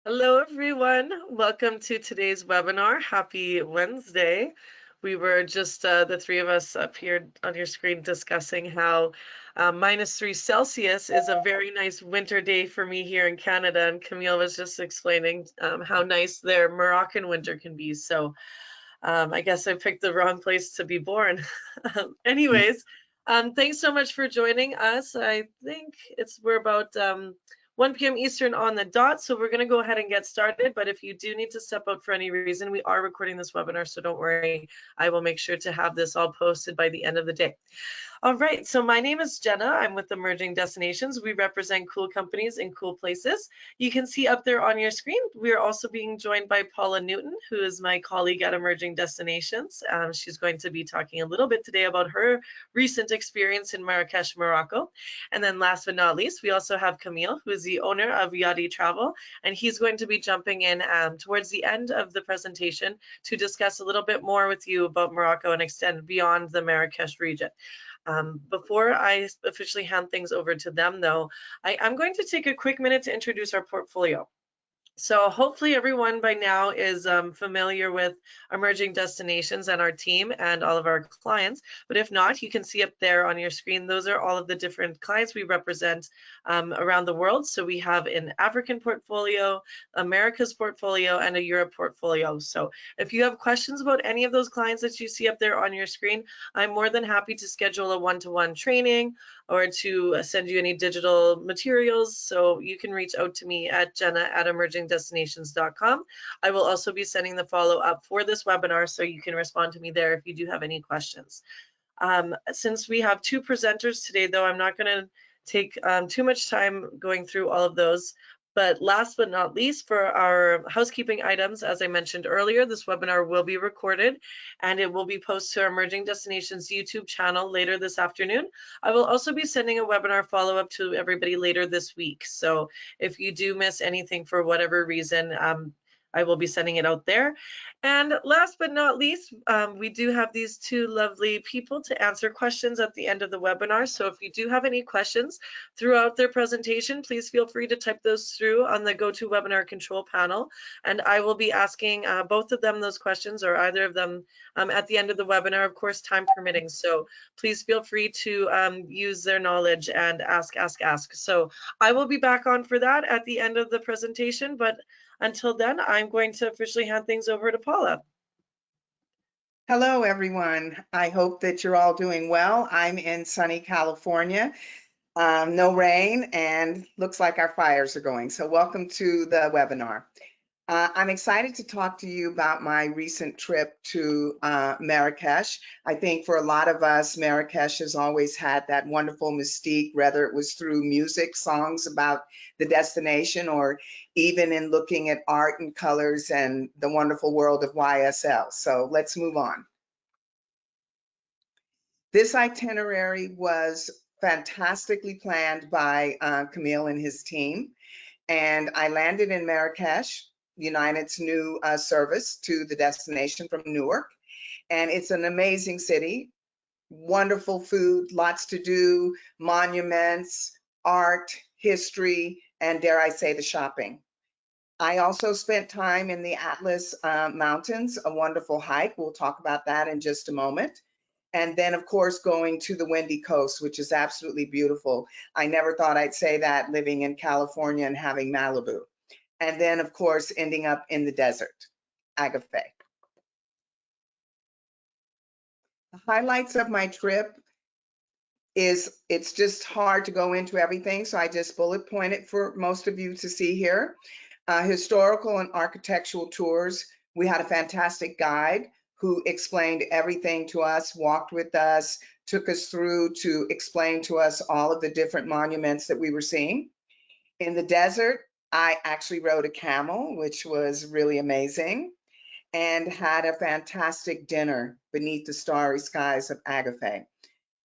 Hello, everyone. Welcome to today's webinar. Happy Wednesday. We were just the three of us up here on your screen discussing how -3 Celsius is a very nice winter day for me here in Canada. And Camille was just explaining how nice their Moroccan winter can be. So I guess I picked the wrong place to be born. Anyways, thanks so much for joining us. I think we're about 1 p.m. Eastern on the dot, so we're going to go ahead and get started. But if you do need to step out for any reason, we are recording this webinar, so don't worry. I will make sure to have this all posted by the end of the day. All right, so my name is Jenna. I'm with Emerging Destinations. We represent cool companies in cool places. You can see up there on your screen, we are also being joined by Paula Newton, who is my colleague at Emerging Destinations. She's going to be talking a little bit today about her recent experience in Marrakech, Morocco. And then last but not least, we also have Kamil, who is the owner of Yadi Travel, and he's going to be jumping in towards the end of the presentation to discuss a little bit more with you about Morocco and extend beyond the Marrakech region. Before I officially hand things over to them, though, I'm going to take a quick minute to introduce our portfolio. So hopefully everyone by now is familiar with Emerging Destinations and our team and all of our clients. But if not, you can see up there on your screen, those are all of the different clients we represent around the world. So we have an African portfolio, America's portfolio, and a Europe portfolio. So if you have questions about any of those clients that you see up there on your screen, I'm more than happy to schedule a one-to-one training or to send you any digital materials. So you can reach out to me at jenna@emergingdestinations.com. I will also be sending the follow-up for this webinar, so you can respond to me there if you do have any questions. Since we have two presenters today, though, I'm not going to take too much time going through all of those. But last but not least, for our housekeeping items, as I mentioned earlier, this webinar will be recorded and it will be posted to our Emerging Destinations YouTube channel later this afternoon. I will also be sending a webinar follow-up to everybody later this week. So if you do miss anything for whatever reason, I will be sending it out there. And last but not least, we do have these two lovely people to answer questions at the end of the webinar. So if you do have any questions throughout their presentation, please feel free to type those through on the GoToWebinar control panel. And I will be asking both of them those questions, or either of them, at the end of the webinar, of course, time permitting. So please feel free to use their knowledge and ask. So I will be back on for that at the end of the presentation, but until then, I'm going to officially hand things over to Paula. Hello, everyone. I hope that you're all doing well. I'm in sunny California. No rain, and looks like our fires are going. So welcome to the webinar. I'm excited to talk to you about my recent trip to Marrakech. I think for a lot of us, Marrakech has always had that wonderful mystique, whether it was through music, songs about the destination, or even in looking at art and colors and the wonderful world of YSL. So let's move on. This itinerary was fantastically planned by Kamil and his team. And I landed in Marrakech, United's new service to the destination from Newark. And it's an amazing city, wonderful food, lots to do, monuments, art, history, and dare I say the shopping. I also spent time in the Atlas Mountains, a wonderful hike. We'll talk about that in just a moment. And then, of course, going to the Windy Coast, which is absolutely beautiful. I never thought I'd say that living in California and having Malibu. And then, of course, ending up in the desert, Agafay. The highlights of my trip is it's just hard to go into everything, so I just bullet pointed for most of you to see here. Historical and architectural tours. We had a fantastic guide who explained everything to us, walked with us, took us through to explain to us all of the different monuments that we were seeing. In the desert, I actually rode a camel, which was really amazing, and had a fantastic dinner beneath the starry skies of Agafay.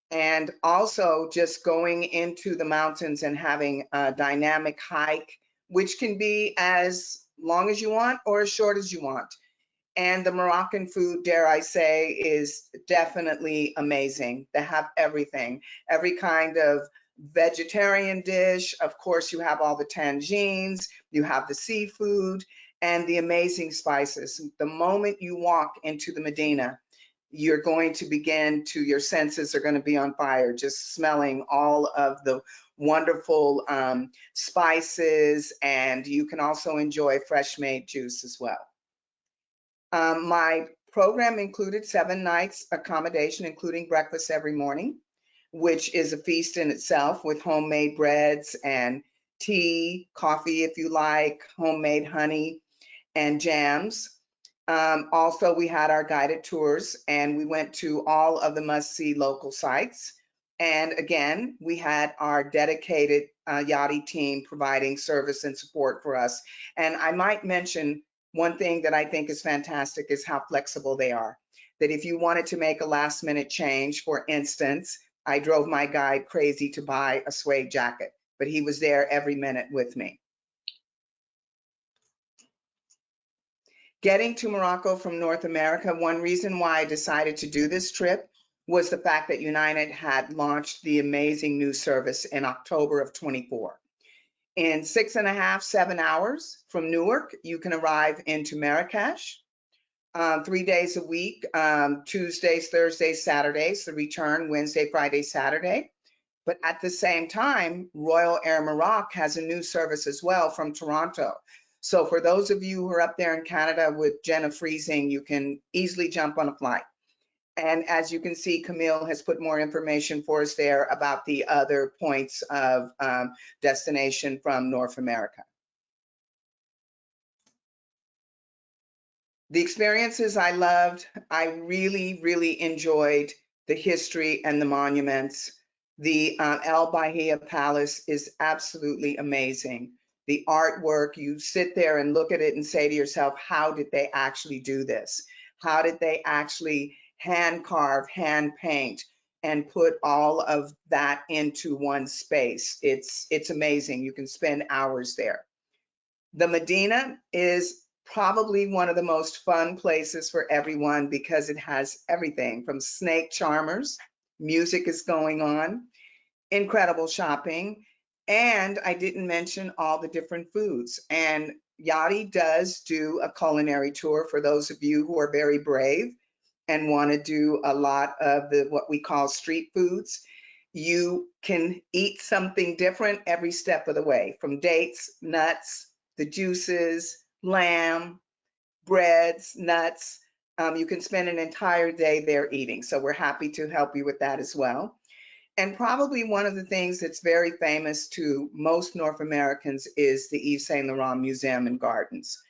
And also just going into the mountains and having a dynamic hike, which can be as long as you want or as short as you want. And the Moroccan food, dare I say, is definitely amazing. They have everything, every kind of vegetarian dish. Of course, you have all the tangines, you have the seafood, and the amazing spices. The moment you walk into the Medina, you're going to begin to, your senses are going to be on fire, just smelling all of the wonderful spices, and you can also enjoy fresh made juice as well. My program included 7 nights accommodation, including breakfast every morning, which is a feast in itself with homemade breads and tea, coffee if you like, homemade honey, and jams. Also, we had our guided tours and we went to all of the must-see local sites. And again, we had our dedicated Yadi team providing service and support for us. And I might mention one thing that I think is fantastic is how flexible they are. That if you wanted to make a last minute change, for instance, I drove my guide crazy to buy a suede jacket, but he was there every minute with me. Getting to Morocco from North America, one reason why I decided to do this trip was the fact that United had launched the amazing new service in October of 24. In 6.5, 7 hours from Newark, you can arrive into Marrakech 3 days a week, Tuesdays, Thursdays, Saturdays, the return Wednesday, Friday, Saturday. But at the same time, Royal Air Maroc has a new service as well from Toronto. So for those of you who are up there in Canada with Jenna freezing, you can easily jump on a flight. And as you can see, Kamil has put more information for us there about the other points of destination from North America. The experiences I loved, I really, really enjoyed the history and the monuments. The El Bahia Palace is absolutely amazing. The artwork, you sit there and look at it and say to yourself, how did they actually do this? How did they actually hand carve, hand paint, and put all of that into one space? It's amazing. You can spend hours there. The Medina is probably one of the most fun places for everyone because it has everything from snake charmers, music is going on, incredible shopping, and I didn't mention all the different foods. And Yadi does do a culinary tour for those of you who are very brave and want to do a lot of the what we call street foods. You can eat something different every step of the way, from dates, nuts, the juices, lamb, breads, nuts. You can spend an entire day there eating. So we're happy to help you with that as well. And probably one of the things that's very famous to most North Americans is the Yves Saint Laurent Museum and Gardens.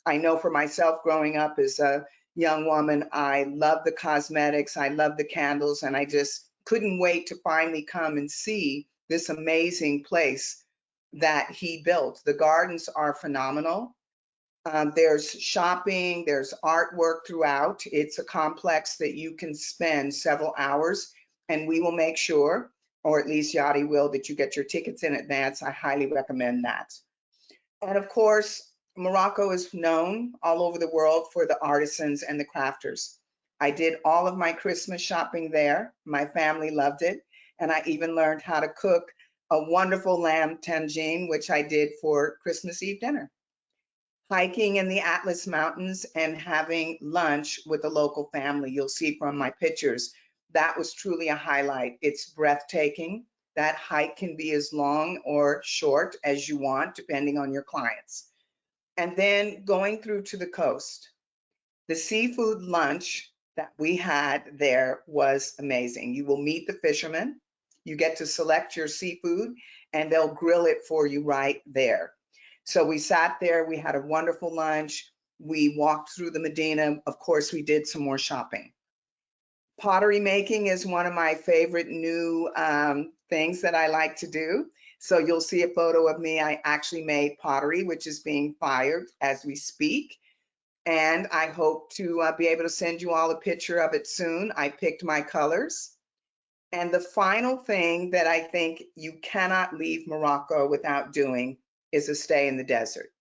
I know for myself, growing up as a young woman, I love the cosmetics, I love the candles, and I just couldn't wait to finally come and see this amazing place that he built. The gardens are phenomenal. There's shopping, there's artwork throughout. It's a complex that you can spend several hours, and we will make sure, or at least Yadi will, that you get your tickets in advance. I highly recommend that. And of course, Morocco is known all over the world for the artisans and the crafters. I did all of my Christmas shopping there. My family loved it. And I even learned how to cook a wonderful lamb tangine, which I did for Christmas Eve dinner. Hiking in the Atlas Mountains and having lunch with a local family. You'll see from my pictures, that was truly a highlight. It's breathtaking. That hike can be as long or short as you want, depending on your clients. And then going through to the coast. The seafood lunch that we had there was amazing. You will meet the fishermen. You get to select your seafood and they'll grill it for you right there. So we sat there, we had a wonderful lunch. We walked through the Medina. Of course, we did some more shopping. Pottery making is one of my favorite new things that I like to do. So you'll see a photo of me. I actually made pottery, which is being fired as we speak. And I hope to be able to send you all a picture of it soon. I picked my colors. And the final thing that I think you cannot leave Morocco without doing is a stay in the desert.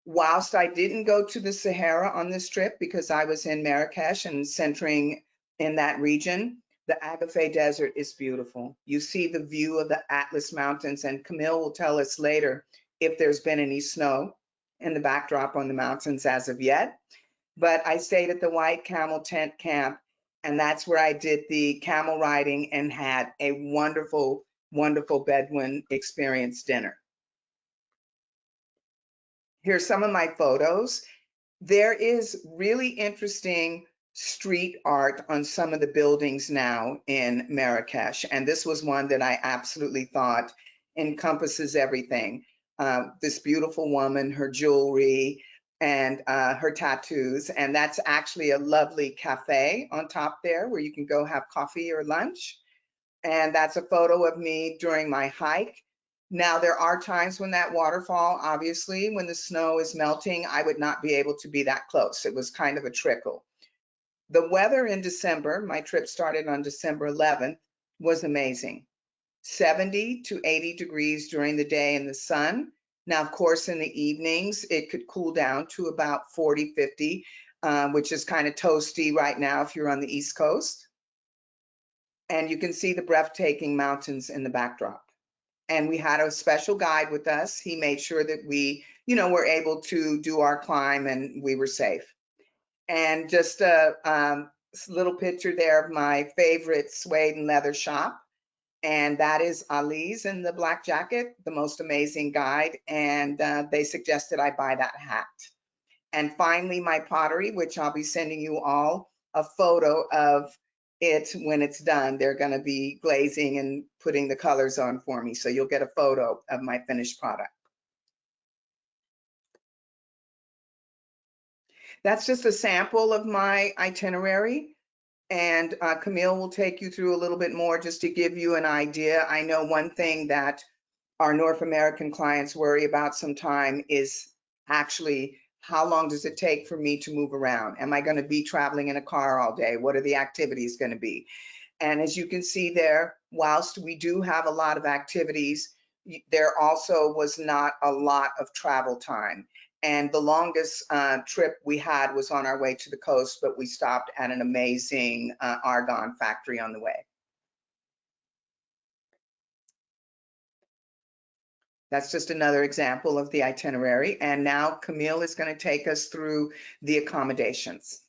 Whilst I didn't go to the Sahara on this trip because I was in Marrakech and centering in that region, The Agafay Desert is beautiful. You see the view of the Atlas Mountains, and Kamil will tell us later if there's been any snow in the backdrop on the mountains as of yet. But I stayed at the White Camel Tent Camp, and that's where I did the camel riding and had a wonderful, wonderful Bedouin experience dinner. Here's some of my photos. There is really interesting street art on some of the buildings now in Marrakech, and this was one that I absolutely thought encompasses everything. This beautiful woman, her jewelry, and her tattoos, and that's actually a lovely cafe on top there where you can go have coffee or lunch. And that's a photo of me during my hike. Now, there are times when that waterfall, obviously, when the snow is melting, I would not be able to be that close. It was kind of a trickle. The weather in December, my trip started on December 11th, was amazing. 70 to 80 degrees during the day in the sun. Now, of course, in the evenings, it could cool down to about 40, 50, which is kind of toasty right now if you're on the East Coast. And you can see the breathtaking mountains in the backdrop. And we had a special guide with us. He made sure that we, were able to do our climb and we were safe. And just a little picture there of my favorite suede and leather shop. And that is Ali's in the black jacket, the most amazing guide. And they suggested I buy that hat. And finally, my pottery, which I'll be sending you all a photo of it when it's done. They're going to be glazing and putting the colors on for me. So you'll get a photo of my finished product. That's just a sample of my itinerary. And Kamil will take you through a little bit more just to give you an idea. I know one thing that our North American clients worry about sometime is actually how long does it take for me to move around? Am I going to be traveling in a car all day? What are the activities going to be? And as you can see there, whilst we do have a lot of activities, there also was not a lot of travel time. And the longest trip we had was on our way to the coast, but we stopped at an amazing argan factory on the way. That's just another example of the itinerary. And now Kamil is going to take us through the accommodations.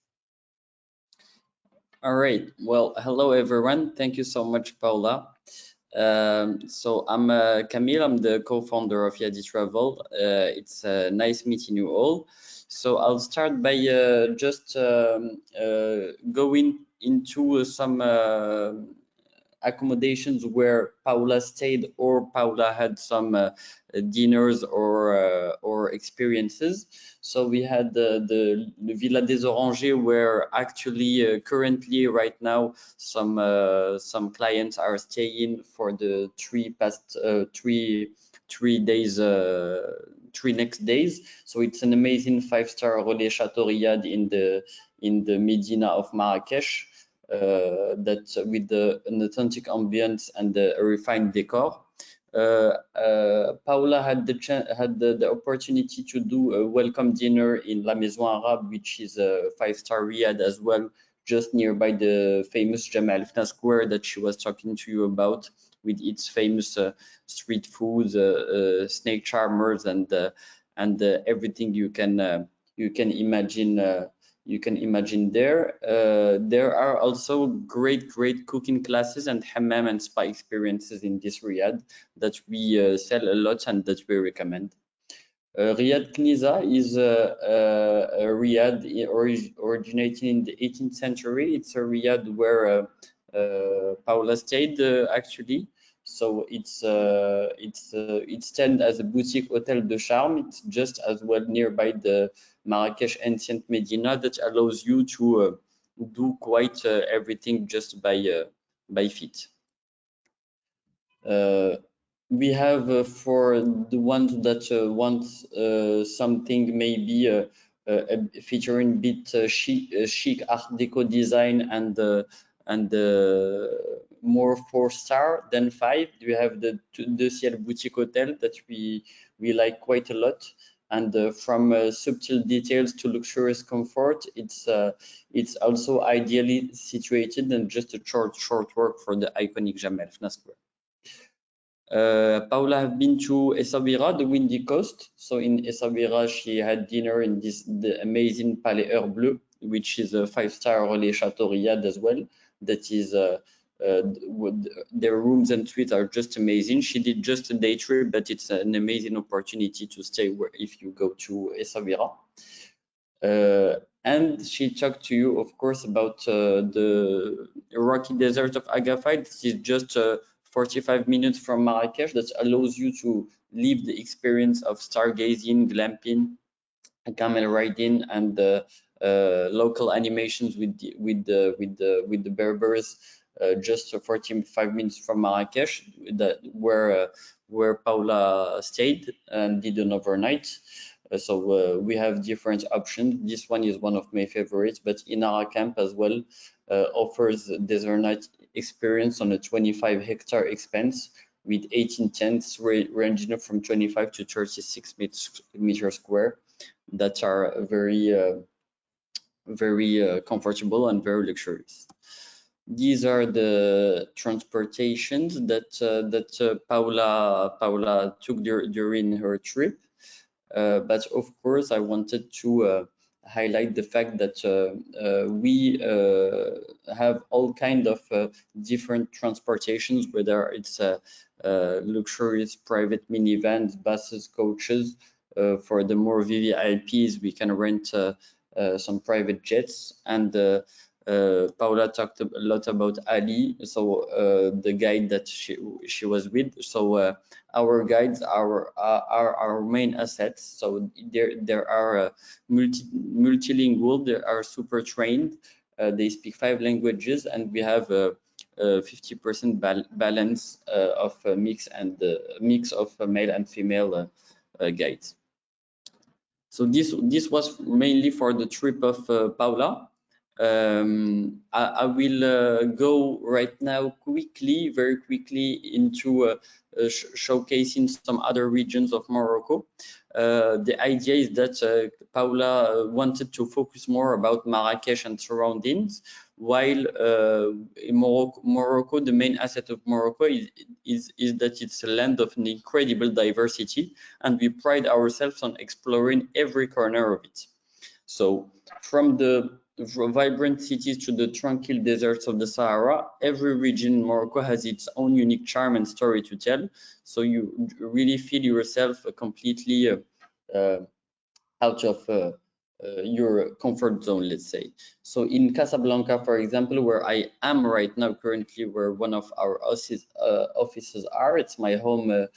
All right. Well, hello, everyone. Thank you so much, Paula. So I'm Kamil. I'm the co-founder of Yadi Travel. It's nice meeting you all. So I'll start by just going into some accommodations where Paula stayed or Paula had some dinners or experiences. So we had the Villa des Orangers, where actually currently right now some clients are staying for the three next days. So it's an amazing 5-star Relais Chateau Riad in the Medina of Marrakech. That with an authentic ambience and a refined decor. Paula had the opportunity to do a welcome dinner in La Maison Arabe, which is a 5-star riad as well, just nearby the famous Jemaa el-Fna square that she was talking to you about, with its famous street foods, snake charmers, and everything you can imagine. You can imagine there. There are also great cooking classes and hammam and spa experiences in this riad that we sell a lot and that we recommend. Riad Kniza is a riad originating in the 18th century. It's a riad where Paula stayed actually. So it stands as a boutique hotel de charme. It's just as well nearby the Marrakech ancient Medina, that allows you to do quite everything just by feet. We have for the ones that want something maybe featuring a bit chic Art Deco design and more 4-star than 5. We have the Ciel Boutique Hotel that we like quite a lot. And from subtle details to luxurious comfort, it's also ideally situated and just a short walk for the iconic Jemaa el-Fna Square. Paula have been to Essaouira, the windy coast. So in Essaouira, she had dinner in the amazing Palais Heure Bleu, which is a 5-star Relais Chateau Riad as well. That is their rooms and suites are just amazing. She did just a day trip, but it's an amazing opportunity to stay if you go to Essaouira. And she talked to you, of course, about the rocky desert of Agafay. This is just 45 minutes from Marrakech. That allows you to live the experience of stargazing, glamping, camel riding, and local animations with the Berbers. Just 45 minutes from Marrakech, where Paula stayed and did an overnight. So we have different options. This one is one of my favorites, but Inara Camp as well offers desert night experience on a 25-hectare expanse with 18 tents ranging from 25 to 36 meters square that are very comfortable and very luxurious. These are the transportations that Paula took during her trip. But of course, I wanted to highlight the fact that we have all kind of different transportations, whether it's luxurious private minivans, buses, coaches. For the more VVIPs, we can rent some private jets. And Paula talked a lot about Ali, so the guide that she was with. So our guides are our main assets. So there are multilingual. They are super trained. They speak 5 languages, and we have 50% balance of mix of male and female guides. So this was mainly for the trip of Paula. I will go right now very quickly into showcasing some other regions of Morocco. The idea is that Paula wanted to focus more about Marrakech and surroundings, while in Morocco, the main asset of Morocco is that it's a land of an incredible diversity, and we pride ourselves on exploring every corner of it. So from the vibrant cities to the tranquil deserts of the Sahara, every region in Morocco has its own unique charm and story to tell. So you really feel yourself completely out of your comfort zone, let's say. So in Casablanca, for example, where I am right now currently, where one of our offices are, it's my home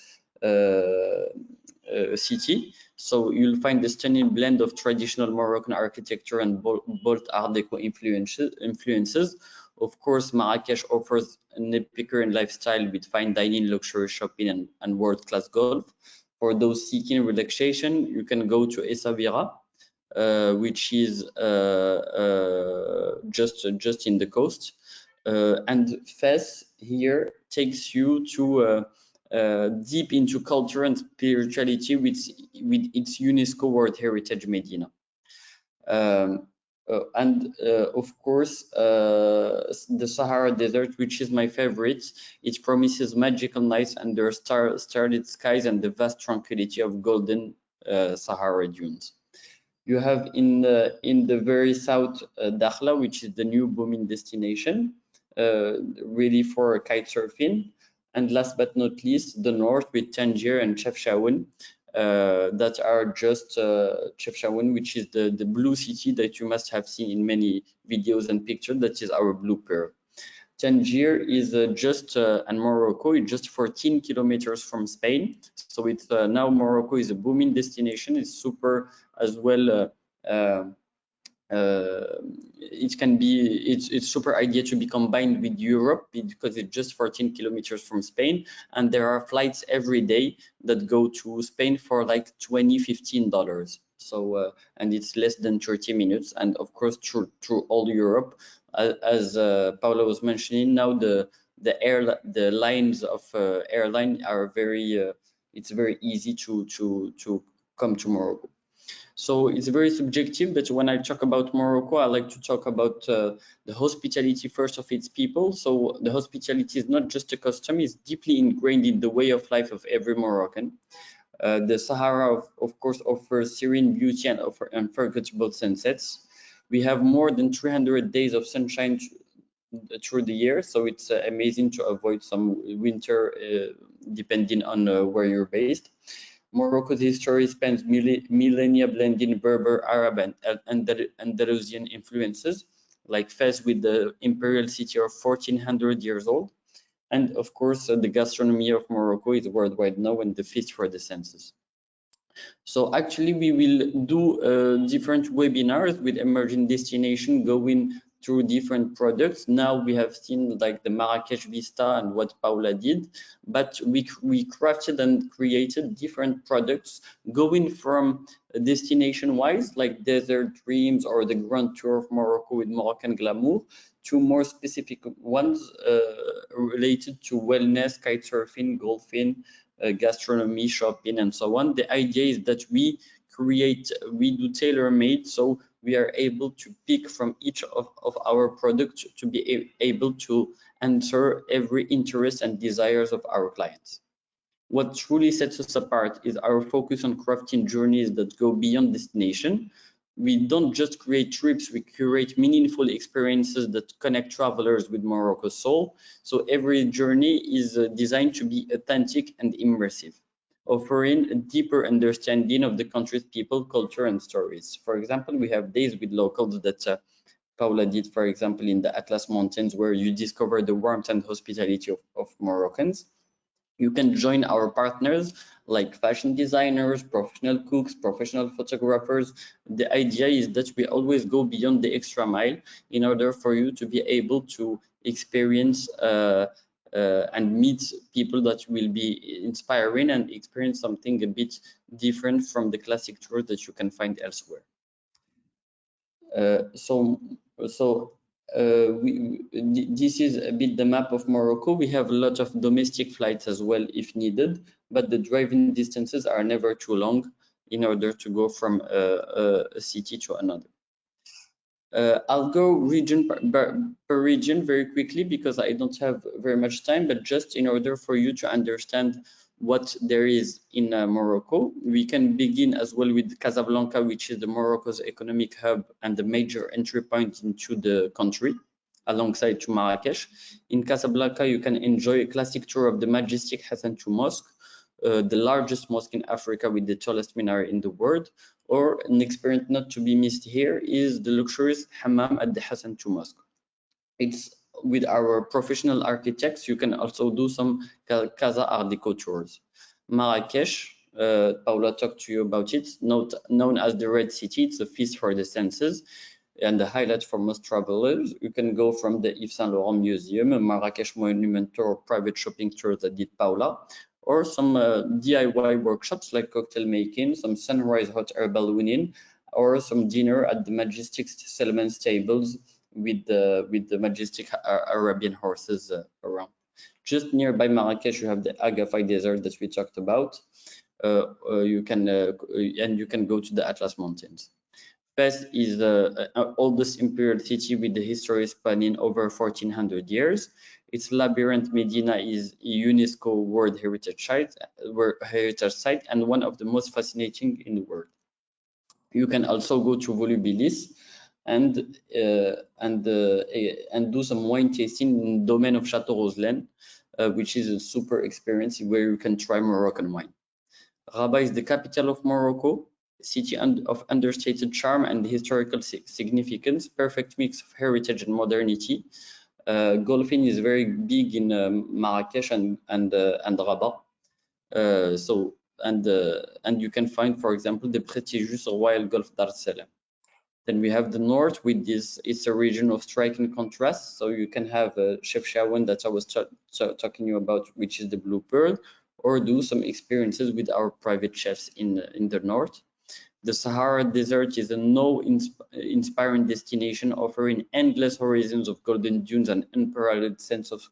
city. So you'll find the stunning blend of traditional Moroccan architecture and bold Art Deco influences. Of course, Marrakech offers an Epicurean lifestyle with fine dining, luxury shopping, and world-class golf. For those seeking relaxation, you can go to Essaouira, which is just in the coast. And Fes here takes you to deep into culture and spirituality with its UNESCO World Heritage Medina. Of course, the Sahara Desert, which is my favorite, it promises magical nights under starlit skies and the vast tranquility of golden Sahara dunes. You have in the very south Dakhla, which is the new booming destination, really for kite surfing. And last but not least, the north with Tangier and Chefchaouen, that are just Chefchaouen, which is the blue city that you must have seen in many videos and pictures. That is our blue pearl. Tangier is and Morocco is just 14 kilometers from Spain. So it's now Morocco is a booming destination. It's super as well. It's super idea to be combined with Europe because it's just 14 kilometers from Spain, and there are flights every day that go to Spain for like $15. So and it's less than 30 minutes, and of course through all Europe, as Paula was mentioning. Now the lines of airline are very it's very easy to come to Morocco. So it's very subjective, but when I talk about Morocco, I like to talk about the hospitality first of its people. So the hospitality is not just a custom, it's deeply ingrained in the way of life of every Moroccan. The Sahara, of course, offers serene beauty and unforgettable sunsets. We have more than 300 days of sunshine through the year, so it's amazing to avoid some winter depending on where you're based. Morocco's history spans millennia blending Berber, Arab, and Andalusian influences, like Fez with the imperial city of 1400 years old. And of course, the gastronomy of Morocco is worldwide now and the feast for the senses. So actually, we will do different webinars with emerging destination going through different products. Now we have seen like the Marrakech Vista and what Paula did, but we crafted and created different products going from destination wise, like Desert Dreams or the Grand Tour of Morocco with Moroccan Glamour, to more specific ones related to wellness, kite surfing, golfing, gastronomy, shopping, and so on. The idea is that we do tailor-made, so we are able to pick from each of our products to be able to answer every interest and desires of our clients. What truly sets us apart is our focus on crafting journeys that go beyond destination. We don't just create trips, we curate meaningful experiences that connect travelers with Morocco's soul. So every journey is designed to be authentic and immersive, offering a deeper understanding of the country's people, culture, and stories. For example, we have days with locals that Paula did, for example, in the Atlas Mountains, where you discover the warmth and hospitality of Moroccans. You can join our partners like fashion designers, professional cooks, professional photographers. The idea is that we always go beyond the extra mile in order for you to be able to experience and meet people that will be inspiring and experience something a bit different from the classic tours that you can find elsewhere. This is a bit the map of Morocco. We have a lot of domestic flights as well if needed, but the driving distances are never too long in order to go from a city to another. I'll go region per region very quickly because I don't have very much time, but just in order for you to understand what there is in Morocco. We can begin as well with Casablanca, which is the Morocco's economic hub and the major entry point into the country, alongside to Marrakech. In Casablanca, you can enjoy a classic tour of the majestic Hassan II Mosque, the largest mosque in Africa with the tallest minaret in the world, or an experience not to be missed here is the luxurious hammam at the Hassan II Mosque. It's with our professional architects. You can also do some Casa Art Deco tours. Marrakech, Paula talked to you about it, known as the Red City. It's a feast for the senses and the highlight for most travelers. You can go from the Yves Saint Laurent Museum, a Marrakech monument tour, private shopping tours that did Paula, or some DIY workshops like cocktail making, some sunrise hot air ballooning, or some dinner at the majestic Selman stables with the majestic Arabian horses around. Just nearby Marrakech, you have the Agafay Desert that we talked about. You can go to the Atlas Mountains. Fez is the oldest imperial city with the history spanning over 1400 years. Its labyrinth Medina is a UNESCO World Heritage Site and one of the most fascinating in the world. You can also go to Volubilis and do some wine tasting in the domain of Chateau Roselène, which is a super experience where you can try Moroccan wine. Rabat is the capital of Morocco, city of understated charm and historical significance, perfect mix of heritage and modernity. Golfing is very big in Marrakech and Rabat. And you can find, for example, the prestigious Royal Golf Dar es Salaam. Then we have the north with this, it's a region of striking contrast. So you can have Chefchaouen that I was talking you about, which is the Blue Pearl, or do some experiences with our private chefs in the north. The Sahara Desert is a inspiring destination offering endless horizons of golden dunes and unparalleled sense of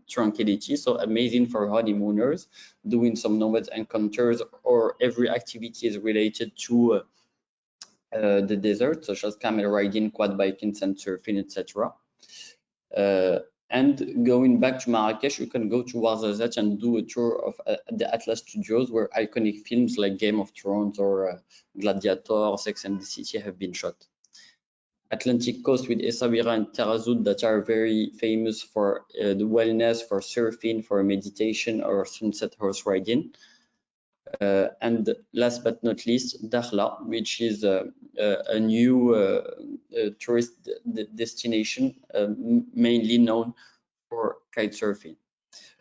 tranquility. So amazing for honeymooners, doing some nomad encounters, or every activity is related to the desert, such as camel riding, quad biking, and surfing, etc. And going back to Marrakech, you can go to Ouarzazate and do a tour of the Atlas Studios, where iconic films like Game of Thrones or Gladiator, Sex and the City have been shot. Atlantic coast with Essaouira and Tarazout that are very famous for the wellness, for surfing, for meditation, or sunset horse riding. And last but not least, Dakhla, which is a new tourist destination, mainly known for kite surfing.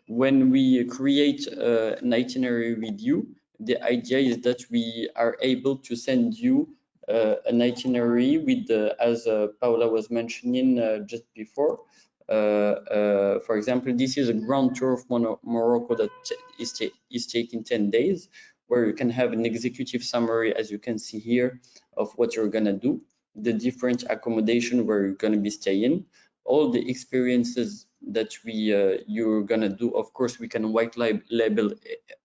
When we create an itinerary with you, the idea is that we are able to send you an itinerary with, as Paula was mentioning just before. For example, this is a grand tour of Morocco that is taking 10 days, where you can have an executive summary, as you can see here, of what you're gonna do, the different accommodation where you're gonna be staying, all the experiences that you're gonna do. Of course, we can white label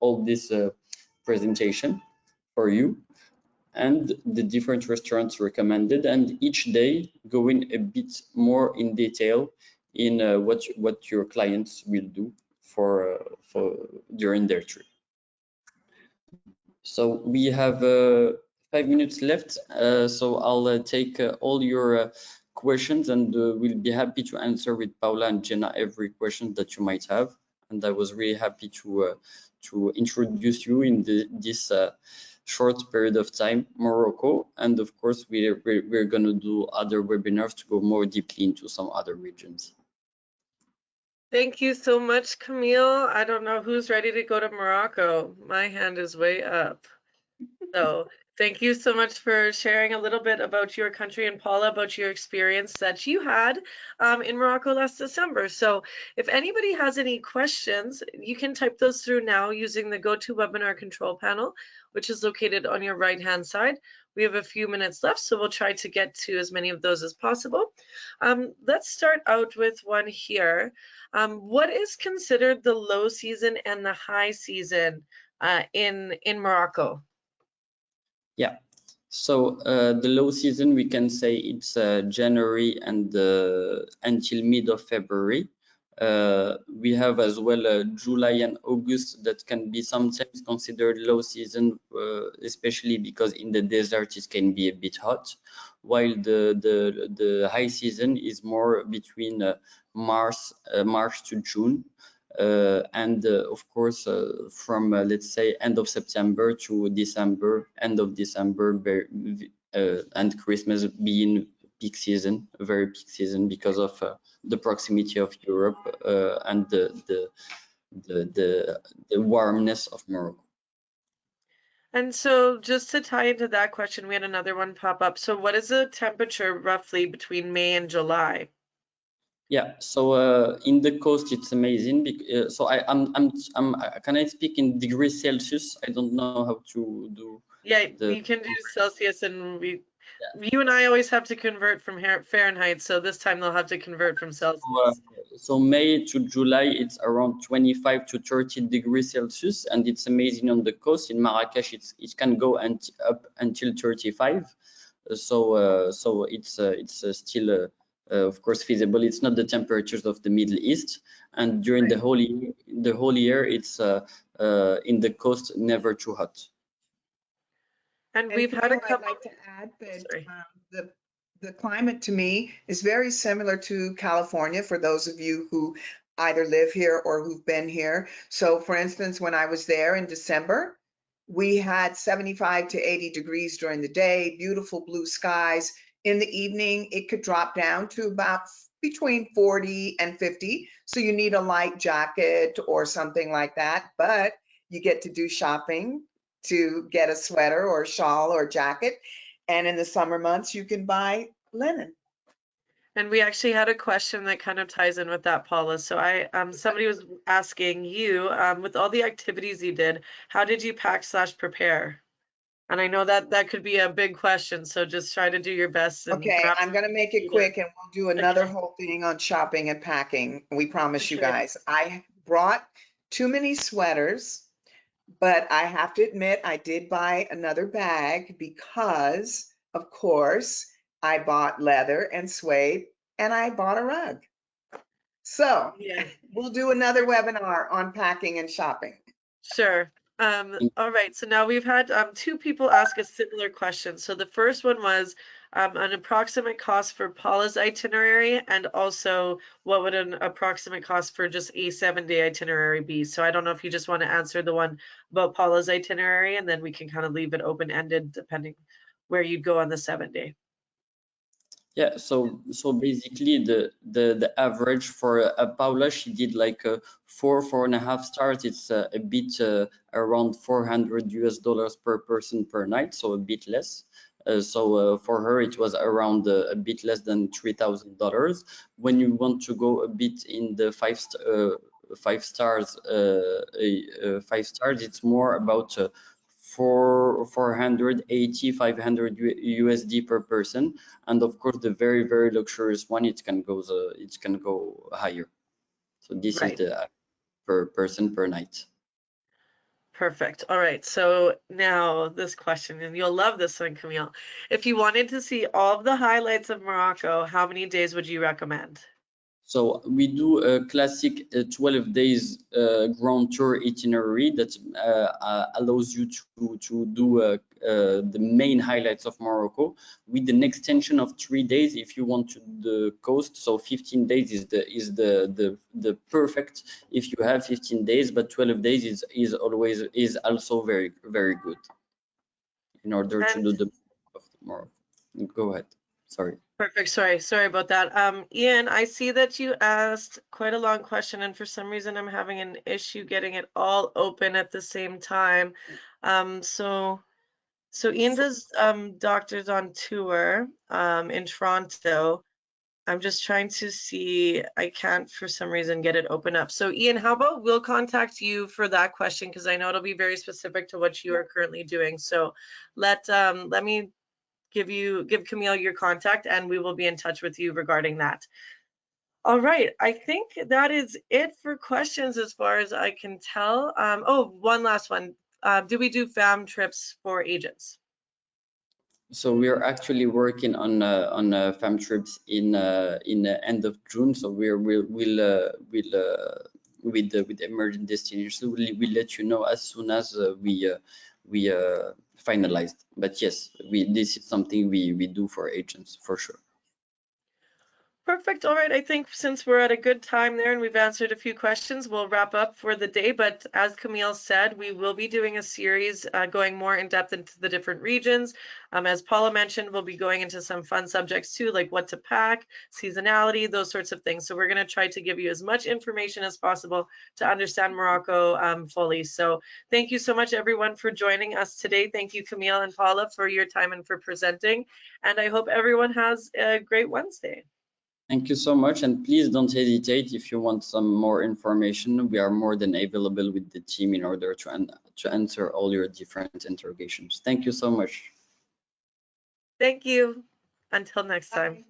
all this presentation for you, and the different restaurants recommended, and each day going a bit more in detail in what your clients will do for during their trip. So we have 5 minutes left, so I'll take all your questions, and we'll be happy to answer with Paula and Jemaa every question that you might have. And I was really happy to introduce you in this short period of time, Morocco. And of course, we're going to do other webinars to go more deeply into some other regions. Thank you so much, Kamil. I don't know who's ready to go to Morocco. My hand is way up. So thank you so much for sharing a little bit about your country, and Paula, about your experience that you had in Morocco last December. So if anybody has any questions, you can type those through now using the GoToWebinar control panel, which is located on your right-hand side. We have a few minutes left, so we'll try to get to as many of those as possible. Let's start out with one here. What is considered the low season and the high season in Morocco? Yeah, so the low season, we can say it's January and until mid of February. We have as well July and August that can be sometimes considered low season, especially because in the desert it can be a bit hot, while the high season is more between March to June. And of course, from let's say end of September to December, end of December, and Christmas being peak season, a very peak season, because of the proximity of Europe and the warmness of Morocco. And so just to tie into that question, we had another one pop up. So what is the temperature roughly between May and July? Yeah, so in the coast it's amazing. So can I speak in degrees Celsius? I don't know how to do. Yeah, we can do Celsius, and you and I always have to convert from Fahrenheit, so this time they'll have to convert from Celsius. So May to July, it's around 25 to 30 degrees Celsius, and it's amazing on the coast. In Marrakech, it can go up until 35. So it's still of course feasible. It's not the temperatures of the Middle East, and during the whole year, it's in the coast never too hot. And we've had a couple. I'd like to add that the climate to me is very similar to California for those of you who either live here or who've been here. So for instance, when I was there in December, we had 75 to 80 degrees during the day, beautiful blue skies. In the evening, it could drop down to about between 40 and 50. So you need a light jacket or something like that, but you get to do shopping to get a sweater or a shawl or jacket. And in the summer months, you can buy linen. And we actually had a question that kind of ties in with that, Paula. So somebody was asking you, with all the activities you did, how did you pack/prepare? And I know that that could be a big question, so just try to do your best and Okay, perhaps I'm gonna make it you know, quick and we'll do another okay, whole thing on shopping and packing. We promise you okay. guys. I brought too many sweaters, but I have to admit, I did buy another bag because, of course, I bought leather and suede and I bought a rug. So Yeah. we'll do another webinar on packing and shopping. Sure. All right, so now we've had two people ask a similar question. So the first one was an approximate cost for Paula's itinerary, and also what would an approximate cost for just a 7-day itinerary be? So I don't know if you just want to answer the one about Paula's itinerary, and then we can kind of leave it open-ended depending where you'd go on the 7-day. Yeah, so basically the average for Paula, she did like 4.5 stars. It's a bit around $400 per person per night, so a bit less. So for her it was around a bit less than $3,000. When you want to go a bit in the five stars, 5 stars, it's more about 480 500 USD per person. And of course the very luxurious one, it can go higher. So this is Right. the per person per night. Perfect. All right. So now this question, and you'll love this one, Camille. If you wanted to see all of the highlights of Morocco, how many days would you recommend? So we do a classic 12 days grand tour itinerary that allows you to do the main highlights of Morocco, with an extension of 3 days if you want to the coast. So 15 days is the perfect if you have 15 days, but 12 days is also very good in order to And do the of Morocco. Go ahead. Sorry. perfect. Sorry about that. Ian, I see that you asked quite a long question, and for some reason I'm having an issue getting it all open at the same time. So Ian does Doctors on Tour in Toronto. I'm just trying to see. I can't for some reason get it open up. So Ian, how about we'll contact you for that question, because I know it'll be very specific to what you are currently doing. So let me give Camille your contact, and we will be in touch with you regarding that. All right, I think that is it for questions as far as I can tell. Oh, one last one. Do we do fam trips for agents? So we are actually working on fam trips in the end of June. So with emerging destinations, we'll let you know as soon as we finalized. But yes, this is something we do for agents for sure. Perfect. All right. I think since we're at a good time there and we've answered a few questions, we'll wrap up for the day. But as Camille said, we will be doing a series going more in depth into the different regions. As Paula mentioned, we'll be going into some fun subjects too, like what to pack, seasonality, those sorts of things. So we're going to try to give you as much information as possible to understand Morocco fully. So thank you so much, everyone, for joining us today. Thank you, Camille and Paula, for your time and for presenting. And I hope everyone has a great Wednesday. Thank you so much, and please don't hesitate if you want some more information. We are more than available with the team in order to answer all your different interrogations. Thank you so much. Thank you. Until next time.